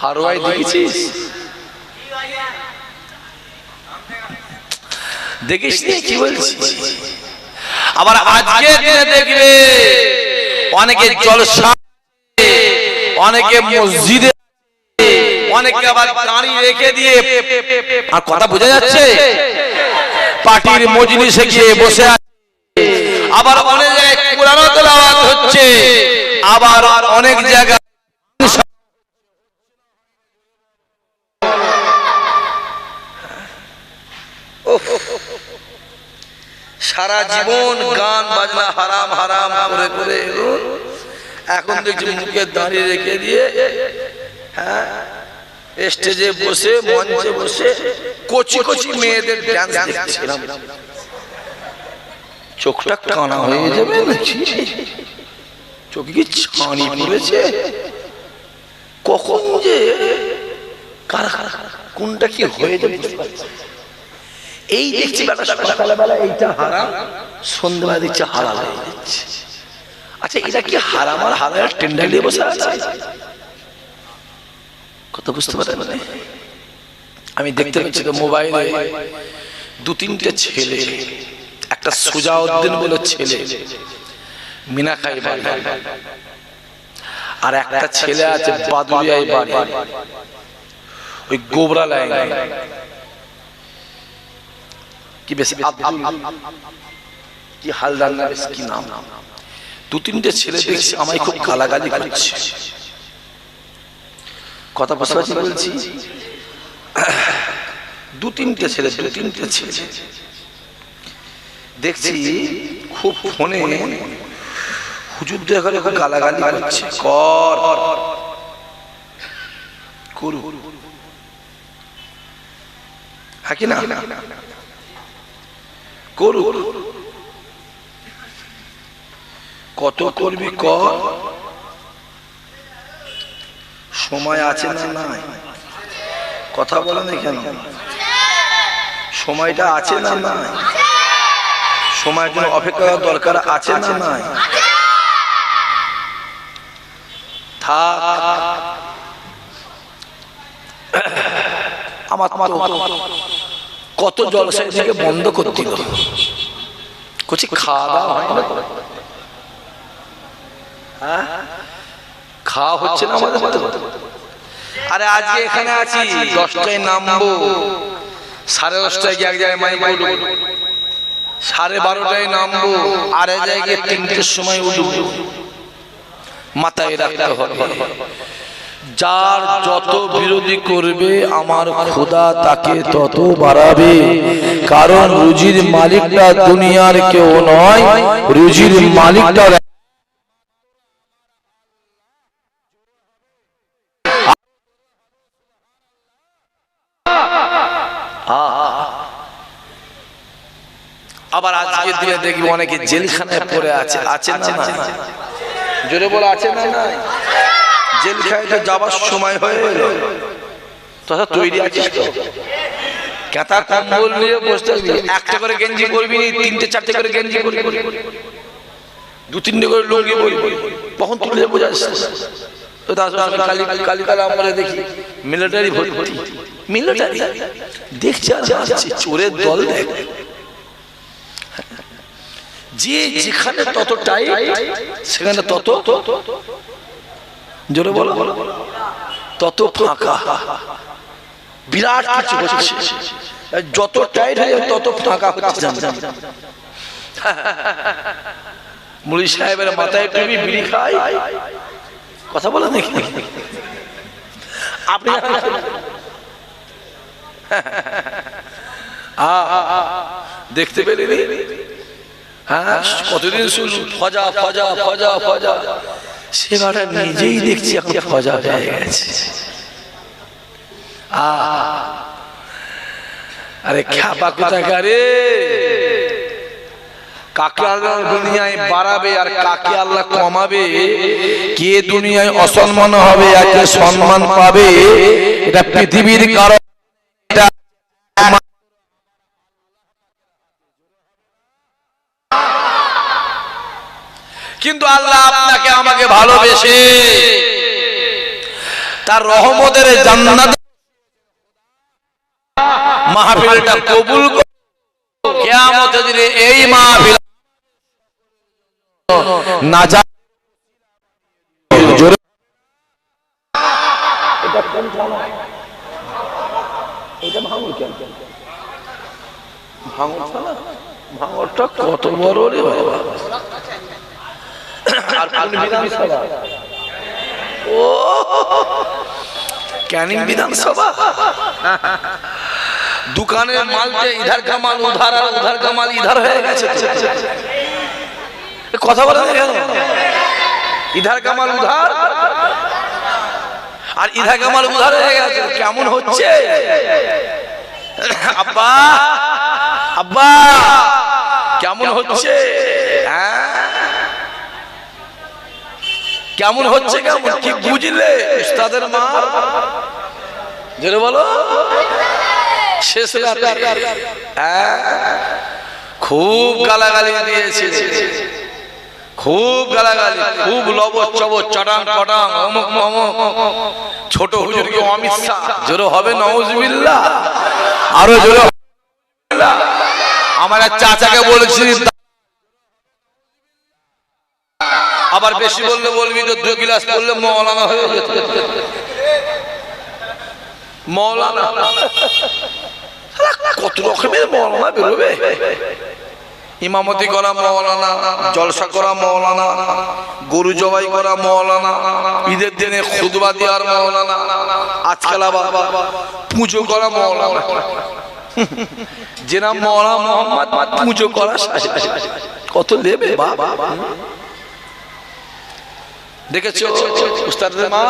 হারোয়াই দেখেছিস? দেখিস নি? কি বলছি? আবার আজকে দিনে দেখবে অনেকে জলসা, অনেকে মসজিদে, অনেকে আবার দাঁড়ি রেখে দিয়ে, আর কথা বোঝা যাচ্ছে, পার্টির মজলিসে গিয়ে বসে আছে। আবার অনেক জায়গায় কোরআন তেলাওয়াত হচ্ছে, আবার অনেক জায়গায় সারা জীবন গান বাজনা হারাম হারাম করে করে এখন দেখছি মুখে দাঁড়িয়ে রেখে দিয়ে, হ্যাঁ, স্টেজে বসে মঞ্চে বসে কচি কচি মেয়েদের ডান্স দেখছিলাম। চোখটা কানা হয়ে যাবে নাকি? চোখে কি ছানি পড়েছে? কখন যে কারা কোনটা কি হয়ে যাবে এই দেখছি। সকালবেলা এইটা হারাম, সন্ধ্যাবেলা দেখছি হালাল হয়ে যাচ্ছে। আচ্ছা, এটা কি হারাম আর হালাল টেন্ডার দিয়ে বসে আছে? কথা বুঝতে পারেন? আমি দেখতে পাচ্ছি তো মোবাইলে দু তিনটে ছেলে, একটা সুজাউদ্দিন বলে ছেলে মিনাখাই বাড়ি, আর একটা ছেলে আছে বাদুরিয়ায় বাড়ি, ওই গোবরা লাইন, কি বেশ আব্দুল কি হালদার না বেশ কি নাম। দু তিনটে ছেলে দেখছি আমায় খুব গালাগালি করছে। কথা বুঝতে পারছি বলছি? দু তিনটে ছেলে দেখছি খুব ফোনে হুজুরদের ঘরে গালাগালি করছে। করু হ্যাঁ কি না? করু, কত করবি কর, সময় আছে না নাই? কথা বলেন কেন? সময়টা আছে না নাই? সময়ের জন্য অপেক্ষা করার দরকার আছে না নাই? থাক, আমার কত জলসায় থেকে বন্ধ করতে করছি, খাওয়া দাওয়া হয় না, খাওয়া হচ্ছে না আমাদের। আরে আজকে এখানে আছি, 10টায় নামবো, 10:30টায় এক জায়গায় মাইক উঠবো, 12:30টায় নামবো, আর এক জায়গায় 3টের সময় উঠবো। মাথায় রাখতে হবে, যার যত বিরোধী করবে আমার খোদা তাকে তত বাড়াবে। কারণ রুজির মালিকটা দুনিয়ার কেউ নয়, রুজির মালিকটা আবার আজকের দিনে দেখবি অনেকে জেলখানায় পড়ে আছে, আছে না নাই? জোরে বলে আছে না নাই? জেলখানায় যাবার সময় হয়ে গেল, তোরা তৈরি আছিস তো? কেতা কম্বল নিয়ে বসতে থাকবি, একটা করে গেঞ্জি পরবি, 3-4টে করে গেঞ্জি পরবি, 2-3টে করে লুঙ্গি পরবি, কখন তুলে বোঝা যাচ্ছে? তো কালিকালা আমরা দেখি মিলিটারি ভর্তি, মিলিটারি দেখছি চোরের দল দেখ, যে যেখানে তত টাইট সেখানে তত জোরে বলো তত ফাঁকা। বিরাট কিছু হচ্ছে, যত টাইট হয়ে তত ফাঁকা হচ্ছে। মুড়ি সাহেবের মাথায় টুপি, বিড়ি খায়, কথা বলে নাকি আপনি? দেখতে পেলেন? হ্যাঁ, কতদিন শুনল ফজা ফজা ফজা ফজা, সেবাটা নিজেই দেখছি এখন ফজা হয়ে গেছে। আরে খ্যাপা কোথাকারে, কাকে আল্লাহ দুনিয়ায় বাড়াবে আর কাকে আল্লাহ কমাবে, কে দুনিয়ায় অসম্মান হবে আর কে সম্মান পাবে, এটা পৃথিবীর কারণ। কিন্তু আল্লাহ আপনাকে আমাকে ভালোবেসে তার রহমতের জান্নাত মাহফিলটা কবুল করে কিয়ামতের দিনে এই মাহফিল নাজাত জোরে এটা কোন থানা এটা ভাঙল কেন ভাঙল থানা ভাঙলটা কত বড় রে বাবা আর কোন বিধানসভা ও ক্যানিং বিধানসভা दुकाने माल के इधर का माल उधार और उधर का माल इधर है कथा बोला इधर का माल उधार और इधर का माल उधार है কেমন হচ্ছে আব্বা আব্বা কেমন হচ্ছে কেমন হচ্ছে কেমন কি বুঝলে উস্তাদের মা জোরে বলো শেষ রাতে খুব গালাগালি দিয়েছে খুব গালাগালি খুব লবচ চবচ চটাং পটাং অমুক অমুক ছোট হুজুরকে অমিত শাহ জোরে হবে নাউজুবিল্লাহ আরো জোরে আমার চাচাকে বলেছি আবার বেশি বললে বলবি তো 2 গ্লাস বললে মওলানা হয়ে যেত মওলানা কত রকমের মওলানা বেরোবে ইমামতি করা মওলানা জলসা করা মওলানা গরু জবাই করা মওলানা ঈদের দিনে খুতবা দেওয়ার মওলানা আজকাল আবার পুজো করা মওলানা যে নাম মওলানা মোহাম্মদ পুজো করা কত নেবে বাবা দেখেছো উস্তাদের মা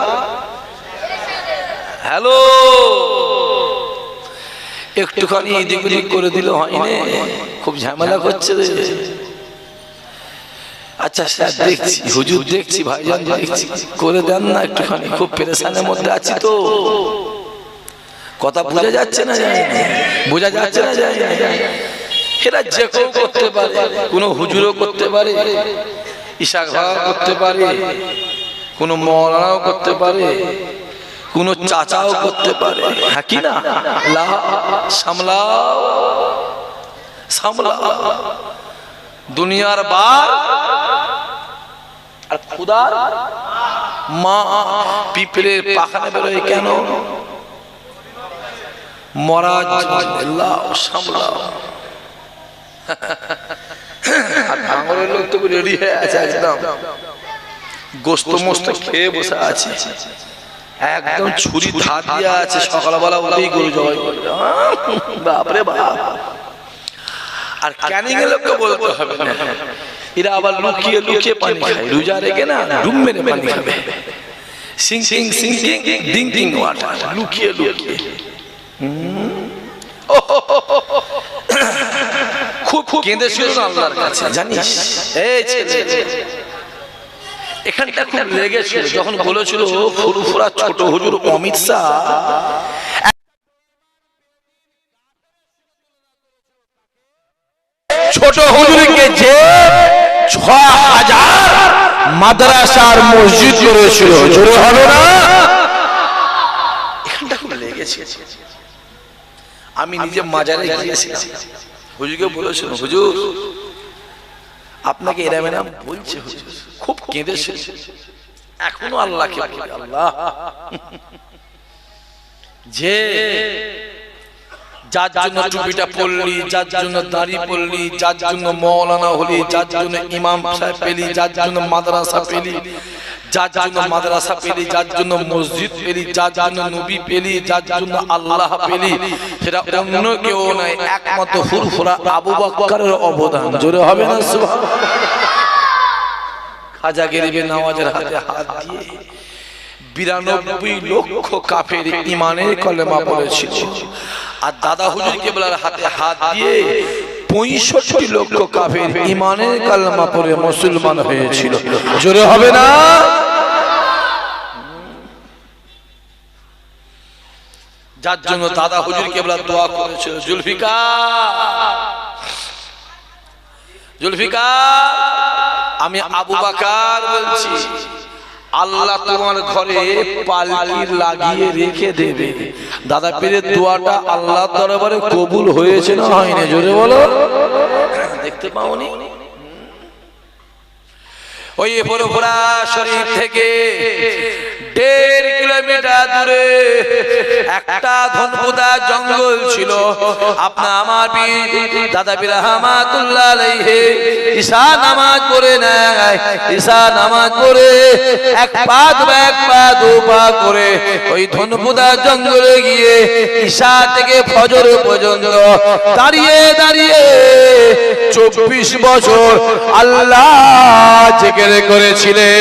হ্যালো একটুখানি এদিক ওদিক করে দিলে হয়নি খুব ঝামেলা করছে রে আচ্ছা স্যার দেখছি হুজুর দেখছি ভাইজান দেখছি করে দেন না একটুখানি খুব পেরেশানের মধ্যে আছি তো কথা বোঝা যাচ্ছে না বোঝা যাচ্ছে না এরা যে কেউ করতে পারে কোনো হুজুরও করতে পারে ইশাক ভাইও করতে পারে কোনো মওলানাও করতে পারে কোন চাচাও করতে পারে হ্যাঁ কি না সামলাও সামলাও দুনিয়ার বার আর খুদার মা পিঁপড়ের পাখানে বেরোয় কেন মরা সামলাও আর ভাঙরের লোক তো রেডি হয়ে আছে একদম গোস্ত মোস্ত খেয়ে বসে আছে একদম ছুরি ধার দিয়া আছে সকালবেলা উঠেই গরু জবাই করবে বাপরে বাপ আর ক্যানিং এর লোককে বলতে হবে না এরা আবার লুকিয়ে লুকিয়ে পানি খায় রোজা রেখে না ডুম মেরে পানি খাবে সিঙ্কিং সিঙ্কিং ডিঙ্কিং ওয়াটার লুকিয়ে লুকিয়ে খুব কেঁদেছিল আল্লাহর কাছে জানিস এই ছেলে এখানটা খুব লেগেছিল যখন বলেছিল ফুরফুরা ছোট হুজুর অমিত শাহ ছোট হুজুরকে যে 6000 মাদ্রাসা আর মসজিদ করেছিল জোরে হলো না এখানটা খুব লেগেছিল আমি নিজে মাজারে গিয়েছিলাম হুজুরকে বলেছিল হুজুর আপনাকে এরম এরম বলছে খুব কেঁদেছে এখনো আল্লাহকে বলে আল্লাহ যে যার জন্য টুপিটা পরলি যার জন্য দাড়ি পরলি যার জন্য মওলানা হলি যার জন্য ইমাম সাহেব পেলি যার জন্য মাদ্রাসা পেলি যার জন্য মাদ্রাসা পেলি যার জন্য মসজিদ পেলি যার জন্য নবী পেলি যার জন্য আল্লাহ পেলি সেটা অন্য কেউ নয় একমাত্র ফুরফুরা আবু বকরের অবদান জোরে হবে না সুবহানাল্লাহ খাজা গরিবে নওয়াজের হাতে হাত দিয়ে 92 লক্ষ কাফের ঈমানের কলেমা পড়েছিল আর দাদা হুজুর কেবলার হাতে হাত দিয়ে 65 লক্ষ কাফের ঈমানের কলেমা পড়ে মুসলমান হয়েছিল জোরে হবে না যার জন্য দাদা হুজুর কেবলা দোয়া করেছিল জুলফিকার আমি আবু বকর বলছি আল্লাহ তোমার ঘরে পালকি লাগিয়ে রেখে দেবে। দাদা পীরের দোয়াটা আল্লাহর দরবারে কবুল হয়েছে না হয়নি? জোরে বলো। দেখতে পাওনি? ওই ফুরফুরা শরীফ থেকে 1.5 কিলোমিটার দূরে একটা ধনপুদা জঙ্গল ছিল। আপনা আমার পীর দাদা পীর রহমাতুল্লাহ আলাইহি ঈশা নামাজ পড়ে নেয়। ঈশা নামাজ পড়ে এক পা দু পা করে ওই ধনপুদা জঙ্গলে গিয়ে ঈশা থেকে ফজর পর্যন্ত দাঁড়িয়ে দাঁড়িয়ে 24 বছর আল্লাহ জিকির করেছিলেন।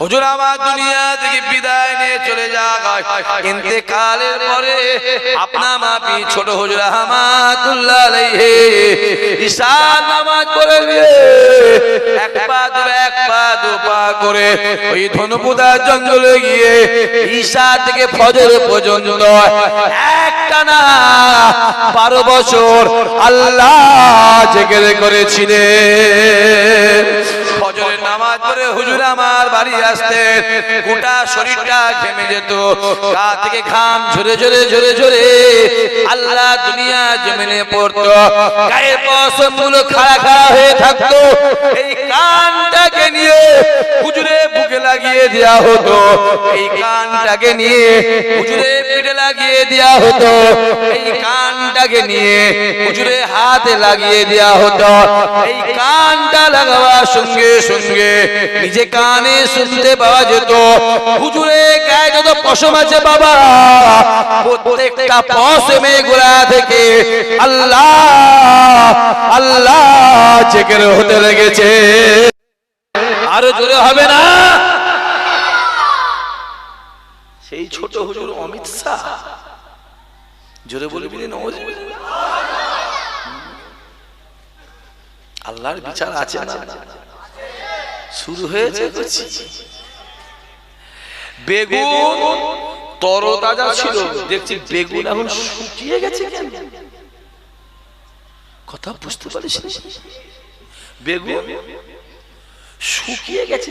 হুজুর আমার দুনিয়া থেকে বিদায় নিয়ে চলে যায়। ইন্তেকালের পরে আপনা মাপি ছোট হুজুর রহমাতুল্লাহ আলাইহি ঈশা নামাজ পড়ে এক পা দু পা করে ওই ধনপুদা জঙ্গলে গিয়ে ঈশা থেকে ফজর পর্যন্ত একটানা 12 বছর আল্লাহ জিকির করেছিলেন। ফজরের নামাজ পড়ে হুজুর আমার বাড়ি আসতেন, গোটা শরীরটা ঘেমে যেত, গা থেকে ঘাম ঝরে ঝরে ঝরে ঝরে আল্লাহ দুনিয়া জমিনে পড়তো, গায়ের পশমগুলো খাড়া খাড়া হয়ে থাকতো। এই কানটাকে নিয়ে হুজুরে বুকে লাগিয়ে দেয়া হতো, এই কানটাকে নিয়ে হুজুরে পিঠে লাগিয়ে দেয়া হতো, এই কানটাকে নিয়ে হুজুরে হাতে লাগিয়ে দেয়া হতো। এই কানটা লাগাবার সঙ্গে সঙ্গে নিজে কানে শুনতে পাওয়া যেত হুজুরে গায়ে যত পশম আছে বাবা, প্রত্যেকটা পশমে গোড়া থেকে আল্লাহ আল্লাহ জিকির হতে লেগেছে। আরো জোরে হবে না? সেই ছোট হুজুর অমিত শাহ, জোরে বলবি না? আল্লাহর বিচার আছে না? শুরু হয়েছে। বেগুন তরতাজা ছিল, দেখছি বেগুন এখন শুকিয়ে গেছে। কথা বুঝতে পারিস? বেগুন শুকিয়ে গেছে।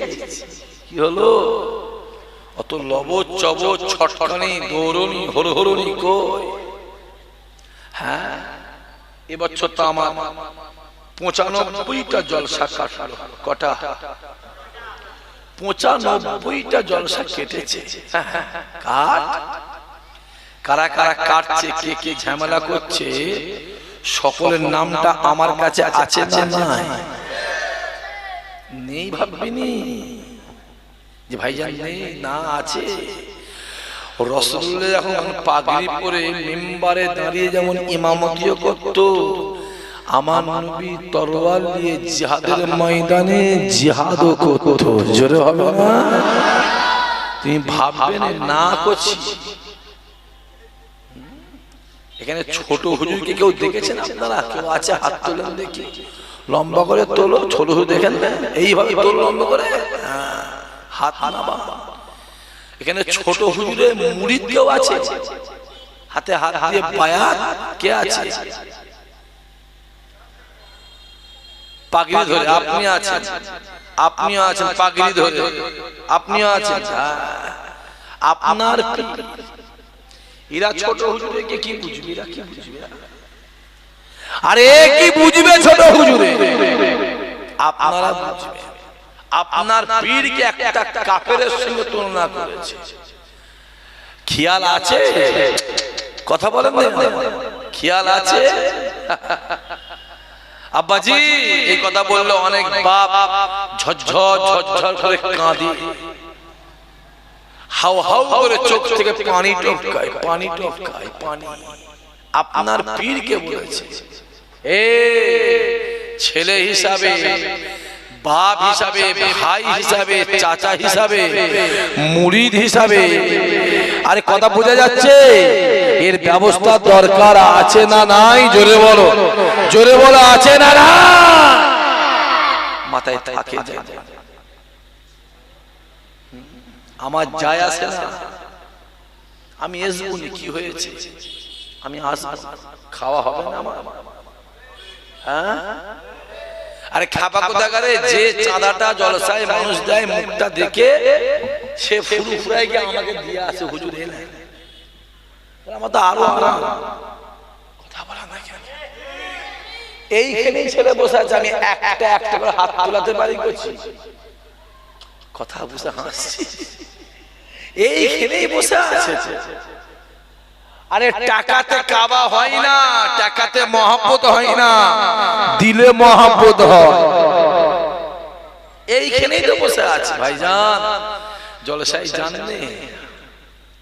কি হলো? অত লবজ চবজ ছটকানি দৌড়নি হরহরনি কই? হ্যাঁ, এবছর তো আমার 95টা জলসা কাটলো। কটা? 95টা জলসা কেটেছে। কাট কারা কারা কাটছে, কে কে ঝামেলা করছে, সকলের নামটা আমার কাছে আছে না নাই? নেই ভাববিনি যে ভাইজান নেই, না আছে। রাসূলুল্লাহ যখন পাগড়ি পরে মিম্বারে দাঁড়িয়ে যেমন ইমামতিও করত, আমার নবী তরোয়াল নিয়ে জিহাদের ময়দানে জিহাদও করত। জোরে হবে না? তুমি ভাববে না করছি। এখানে ছোট হুজুরকে কেউ দেখেছেন আপনারা? কেউ আছে? হাত তোলেন দেখি। লম্বা করে তোলো। ছোট হুজুর দেখেন না? এইভাবে তোলো লম্বা করে, হাত নামা। এখানে ছোট হুজুরের মুরিদ কেউ আছে? হাতে হাত দিয়ে বায়াত কে আছে? পাগড়ি ধরে আপনি আছেন, আপনিও আছেন পাগড়ি ধরে, আপনিও আছেন। আপনার এরা ছোট হুজুরকে কি বুঝবে? এরা কি বুঝবে? আরে কি বুঝবে ছোট হুজুরে? আপনারা বুঝবে। আপনার পীরকে একটা কাফেরের সঙ্গে তুলনা করেছে। খেয়াল আছে? কথা বলেন না, খেয়াল আছে? আব্বাজি এই কথা বললে অনেক বাপ ঝরঝর ঝরঝর করে কাঁদি, হাউ হাউ করে চোখ থেকে পানি টপকায়, পানি টপকায়, পানি। আপনার পীরকে বলেছে, এ ছেলে হিসাবে, বাপ হিসাবে, ভাই হিসাবে, চাচা হিসাবে, মুরিদ হিসাবে, আরে কথা বোঝা যাচ্ছে? এর ব্যবস্থা দরকার আছে না নাই? জোরে বলো, জোরে বলো, আছে না না? মাথায় থাকে আমার যায় আসে না। আমি এসবুনি কি হয়েছে, আমি আসবো, খাওয়া হবে না আমার? হ্যাঁ, আরে খাবা কোথাকারে? যে চাঁদাটা জলসায় মানুষ দেয়, মুখটা দেখে সে ফুরু ফুরাই গিয়ে আমাকে দিয়ে আসে, হুজুর এলে আমার তো আরো আরাম। কথা বলা না কেন? এইখানেই ছেলে বসে আছে, আমি একটা একটা করে হাত তোলাতে পারি করছি, কথা বুঝে হাসছি। এইখানেই বসে আছে। আরে টাকাতে কাবা হয় না, টাকাতে মহব্বত হয় না, দিলে মহব্বত হয়। এইখানেই তো বসে আছে ভাইজান। জলসায় জানলে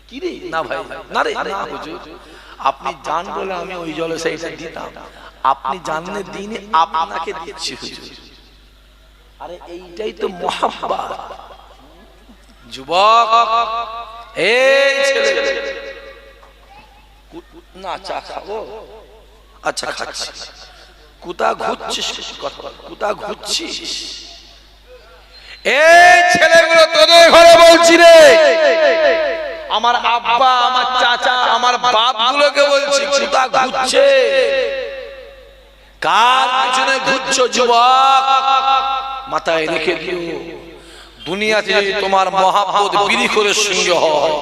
কি রে? না ভাই, না রে, না হুজুর, আপনি জান বলে আমি ওই জলসাইটা দিতাম, আপনি জানলে দিনে আপনাকে দিচ্ছি হুজুর। আরে এইটাই তো মহব্বত। যুবক, এই ছেলে, না চা খাবো? আচ্ছা খাচ্ছি। কোথা ঘুরছিস? কোথা ঘুরছিস? এই ছেলেগুলো তোদের ঘরে বলছি রে, আমার আব্বা, আমার চাচা, আমার বাপ গুলোকে বলছি, কোথা ঘুরছে? কার পিছনে ঘুরছো যুবক? মাথায় রেখে দিও, দুনিয়াতে যদি তোমার মহব্বত বিড়ি করে সঙ্গে হয়,